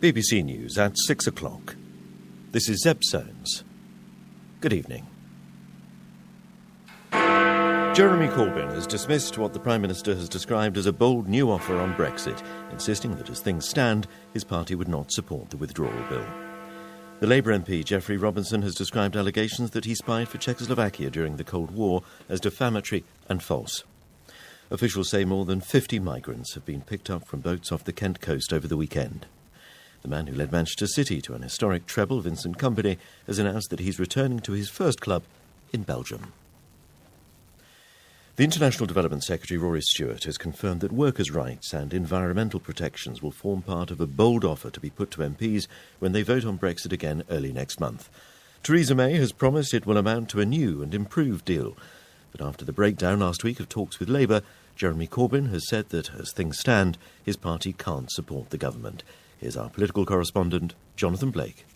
BBC News at 6 o'clock. This is Zeb Soames. Good evening. Jeremy Corbyn has dismissed what the Prime Minister has described as a bold new offer on Brexit, insisting that as things stand, his party would not support the withdrawal bill. The Labour MP Geoffrey Robinson has described allegations that he spied for Czechoslovakia during the Cold War as defamatory and false. Officials say more than 50 migrants have been picked up from boats off the Kent coast over the weekend. The man who led Manchester City to an historic treble, Vincent Kompany, has announced that he's returning to his first club in Belgium. The International Development Secretary Rory Stewart has confirmed that workers' rights and environmental protections will form part of a bold offer to be put to MPs when they vote on Brexit again early next month. Theresa May has promised it will amount to a new and improved deal. But after the breakdown last week of talks with Labour, Jeremy Corbyn has said that, as things stand, his party can't support the government. Here's our political correspondent, Jonathan Blake.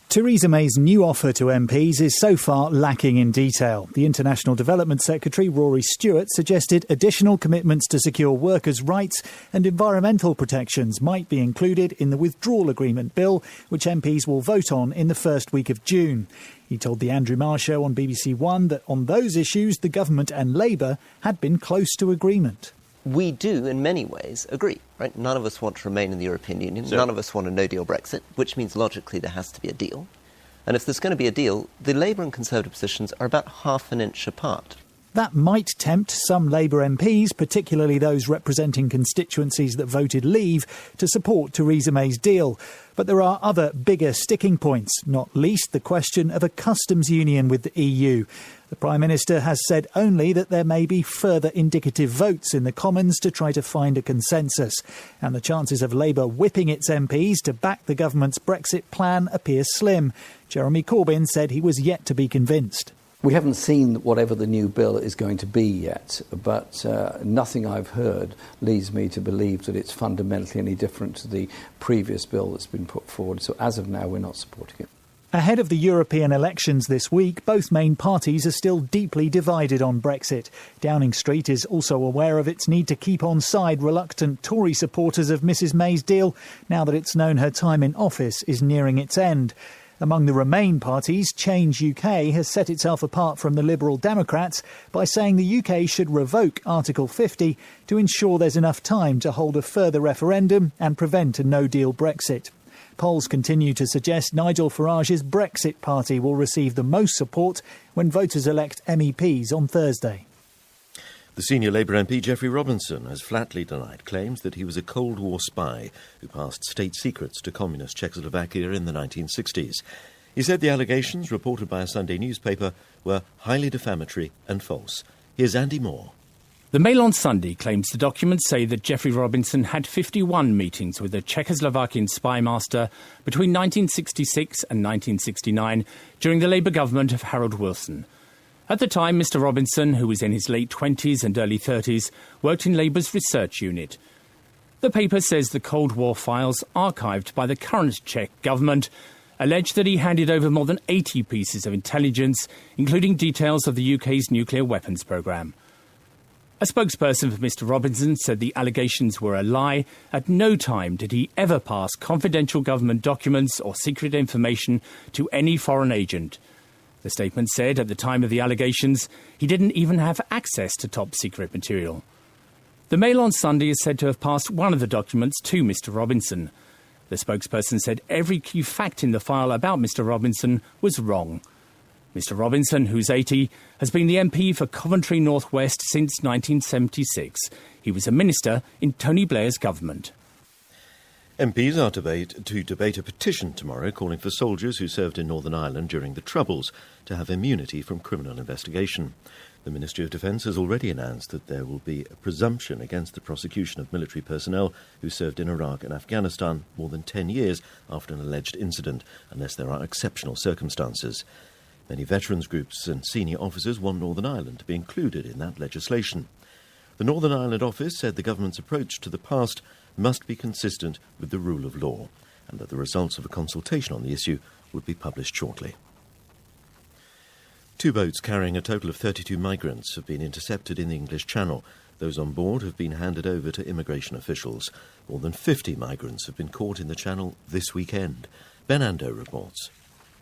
Theresa May's new offer to MPs is so far lacking in detail. The International Development Secretary, Rory Stewart, suggested additional commitments to secure workers' rights and environmental protections might be included in the withdrawal agreement bill, which MPs will vote on in the first week of June. He told the Andrew Marr Show on BBC One that on those issues, the government and Labour had been close to agreement. We do, in many ways, agree, right? None of us want to remain in the European Union. None of us want a no-deal Brexit, which means logically there has to be a deal. And if there's going to be a deal, the Labour and Conservative positions are about half an inch apart. That might tempt some Labour MPs, particularly those representing constituencies that voted Leave, to support Theresa May's deal. But there are other bigger sticking points, not least the question of a customs union with the EU. The Prime Minister has said only that there may be further indicative votes in the Commons to try to find a consensus. And the chances of Labour whipping its MPs to back the government's Brexit plan appear slim. Jeremy Corbyn said he was yet to be convinced. We haven't seen whatever the new bill is going to be yet, but nothing I've heard leads me to believe that it's fundamentally any different to the previous bill that's been put forward. So as of now, we're not supporting it. Ahead of the European elections this week, both main parties are still deeply divided on Brexit. Downing Street is also aware of its need to keep on side reluctant Tory supporters of Mrs May's deal, now that it's known her time in office is nearing its end. Among the Remain parties, Change UK has set itself apart from the Liberal Democrats by saying the UK should revoke Article 50 to ensure there's enough time to hold a further referendum and prevent a no-deal Brexit. Polls continue to suggest Nigel Farage's Brexit party will receive the most support when voters elect MEPs on Thursday. The senior Labour MP Geoffrey Robinson has flatly denied claims that he was a Cold War spy who passed state secrets to communist Czechoslovakia in the 1960s. He said the allegations, reported by a Sunday newspaper, were highly defamatory and false. Here's Andy Moore. The Mail on Sunday claims the documents say that Geoffrey Robinson had 51 meetings with a Czechoslovakian spy master between 1966 and 1969 during the Labour government of Harold Wilson. At the time, Mr Robinson, who was in his late 20s and early 30s, worked in Labour's research unit. The paper says the Cold War files archived by the current Czech government allege that he handed over more than 80 pieces of intelligence, including details of the UK's nuclear weapons programme. A spokesperson for Mr Robinson said the allegations were a lie. At no time did he ever pass confidential government documents or secret information to any foreign agent. The statement said at the time of the allegations, he didn't even have access to top-secret material. The Mail on Sunday is said to have passed one of the documents to Mr Robinson. The spokesperson said every key fact in the file about Mr Robinson was wrong. Mr Robinson, who's 80, has been the MP for Coventry North West since 1976. He was a minister in Tony Blair's government. MPs are to debate a petition tomorrow calling for soldiers who served in Northern Ireland during the Troubles to have immunity from criminal investigation. The Ministry of Defence has already announced that there will be a presumption against the prosecution of military personnel who served in Iraq and Afghanistan more than 10 years after an alleged incident, unless there are exceptional circumstances. Many veterans groups and senior officers want Northern Ireland to be included in that legislation. The Northern Ireland office said the government's approach to the past must be consistent with the rule of law, and that the results of a consultation on the issue would be published shortly. 2 boats carrying a total of 32 migrants have been intercepted in the English Channel. Those on board have been handed over to immigration officials. More than 50 migrants have been caught in the Channel this weekend. Ben Ando reports.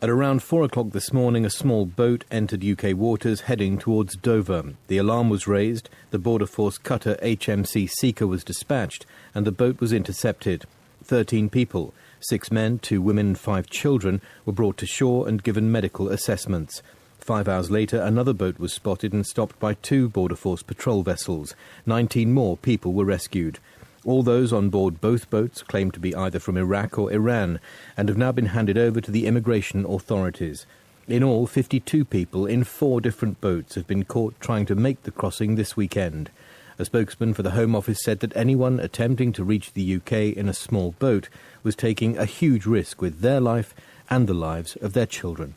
At around 4 o'clock this morning, a small boat entered UK waters heading towards Dover. The alarm was raised, the Border Force cutter HMC Seeker was dispatched, and the boat was intercepted. 13 people, 6 men, 2 women and 5 children, were brought to shore and given medical assessments. 5 hours later, another boat was spotted and stopped by 2 Border Force patrol vessels. 19 more people were rescued. All those on board both boats claim to be either from Iraq or Iran and have now been handed over to the immigration authorities. In all, 52 people in 4 different boats have been caught trying to make the crossing this weekend. A spokesman for the Home Office said that anyone attempting to reach the UK in a small boat was taking a huge risk with their life and the lives of their children.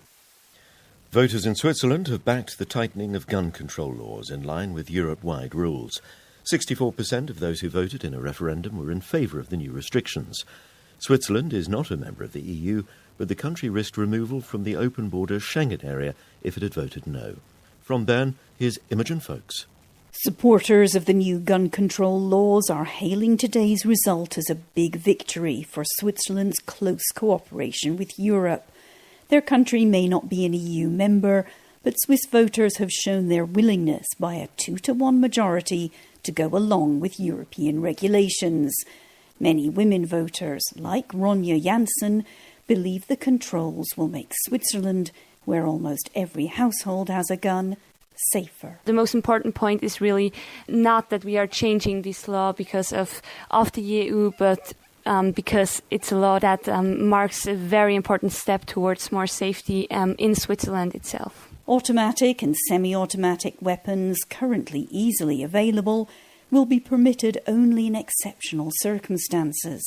Voters in Switzerland have backed the tightening of gun control laws in line with Europe-wide rules. 64% of those who voted in a referendum were in favour of the new restrictions. Switzerland is not a member of the EU, but the country risked removal from the open-border Schengen area if it had voted no. From Bern, here's Imogen Folks. Supporters of the new gun control laws are hailing today's result as a big victory for Switzerland's close cooperation with Europe. Their country may not be an EU member, but Swiss voters have shown their willingness by a 2-to-1 majority to go along with European regulations. Many women voters, like Ronja Janssen, believe the controls will make Switzerland, where almost every household has a gun, safer. The most important point is really not that we are changing this law because of the EU, but because it's a law that marks a very important step towards more safety in Switzerland itself. Automatic and semi-automatic weapons, currently easily available, will be permitted only in exceptional circumstances.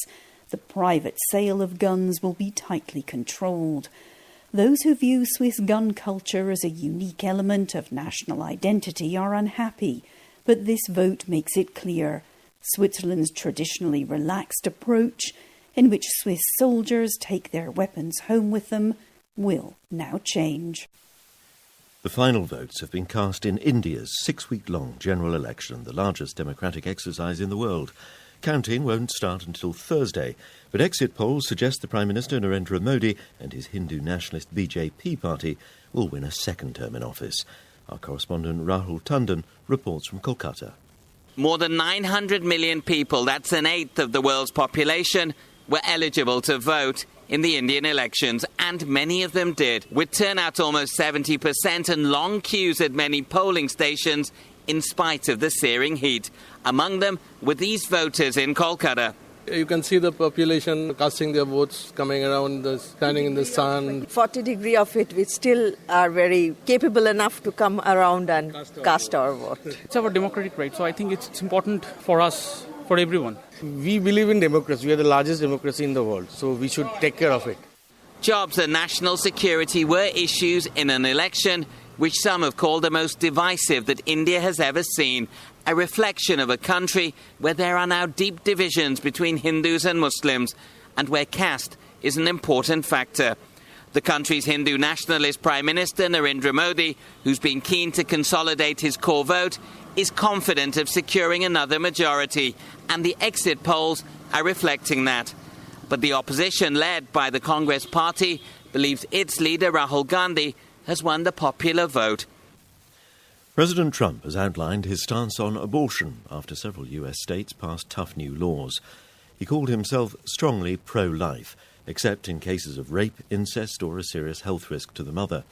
The private sale of guns will be tightly controlled. Those who view Swiss gun culture as a unique element of national identity are unhappy, but this vote makes it clear. Switzerland's traditionally relaxed approach, in which Swiss soldiers take their weapons home with them, will now change. The final votes have been cast in India's 6-week-long general election, the largest democratic exercise in the world. Counting won't start until Thursday, but exit polls suggest the Prime Minister Narendra Modi and his Hindu nationalist BJP party will win a second term in office. Our correspondent Rahul Tandon reports from Kolkata. More than 900 million people, that's an eighth of the world's population, were eligible to vote in the Indian elections, and many of them did, with turnout almost 70% and long queues at many polling stations in spite of the searing heat. Among them were these voters in Kolkata. You can see the population casting their votes, coming around, standing in the sun. 40 degrees of it, we still are very capable enough to come around and cast our vote. It's our democratic right, so I think it's important for us, for everyone. We believe in democracy. We are the largest democracy in the world, so we should take care of it. Jobs and national security were issues in an election which some have called the most divisive that India has ever seen, a reflection of a country where there are now deep divisions between Hindus and Muslims and where caste is an important factor. The country's Hindu nationalist Prime Minister Narendra Modi, who's been keen to consolidate his core vote, is confident of securing another majority, and the exit polls are reflecting that. But the opposition, led by the Congress Party, believes its leader Rahul Gandhi has won the popular vote. President Trump has outlined his stance on abortion after several US states passed tough new laws. He called himself strongly pro-life, except in cases of rape, incest or a serious health risk to the mother.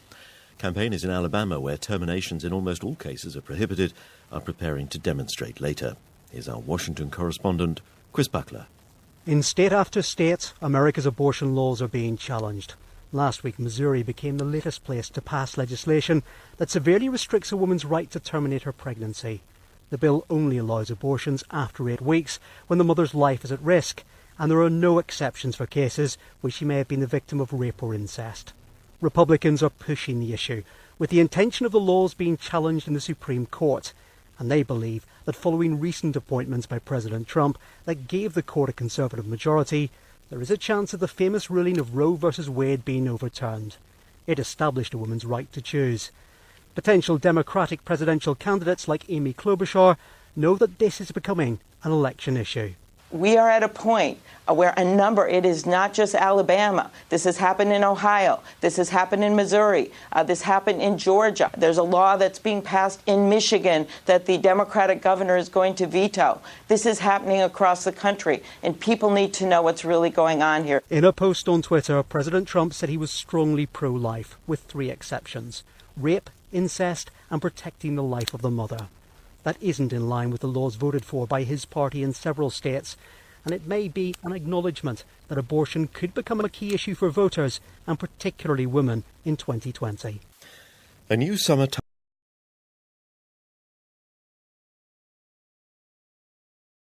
Campaigners in Alabama, where terminations in almost all cases are prohibited, are preparing to demonstrate later. Here's our Washington correspondent, Chris Buckler. In state after state, America's abortion laws are being challenged. Last week, Missouri became the latest place to pass legislation that severely restricts a woman's right to terminate her pregnancy. The bill only allows abortions after 8 weeks, when the mother's life is at risk, and there are no exceptions for cases where she may have been the victim of rape or incest. Republicans are pushing the issue, with the intention of the laws being challenged in the Supreme Court, and they believe that following recent appointments by President Trump that gave the court a Conservative majority, there is a chance of the famous ruling of Roe v. Wade being overturned. It established a woman's right to choose. Potential Democratic presidential candidates like Amy Klobuchar know that this is becoming an election issue. We are at a point where it is not just Alabama. This has happened in Ohio. This has happened in Missouri. This happened in Georgia. There's a law that's being passed in Michigan that the Democratic governor is going to veto. This is happening across the country, and people need to know what's really going on here. In a post on Twitter, President Trump said he was strongly pro-life, with 3 exceptions: rape, incest, and protecting the life of the mother. That isn't in line with the laws voted for by his party in several states, and it may be an acknowledgement that abortion could become a key issue for voters, and particularly women, in 2020. A new summer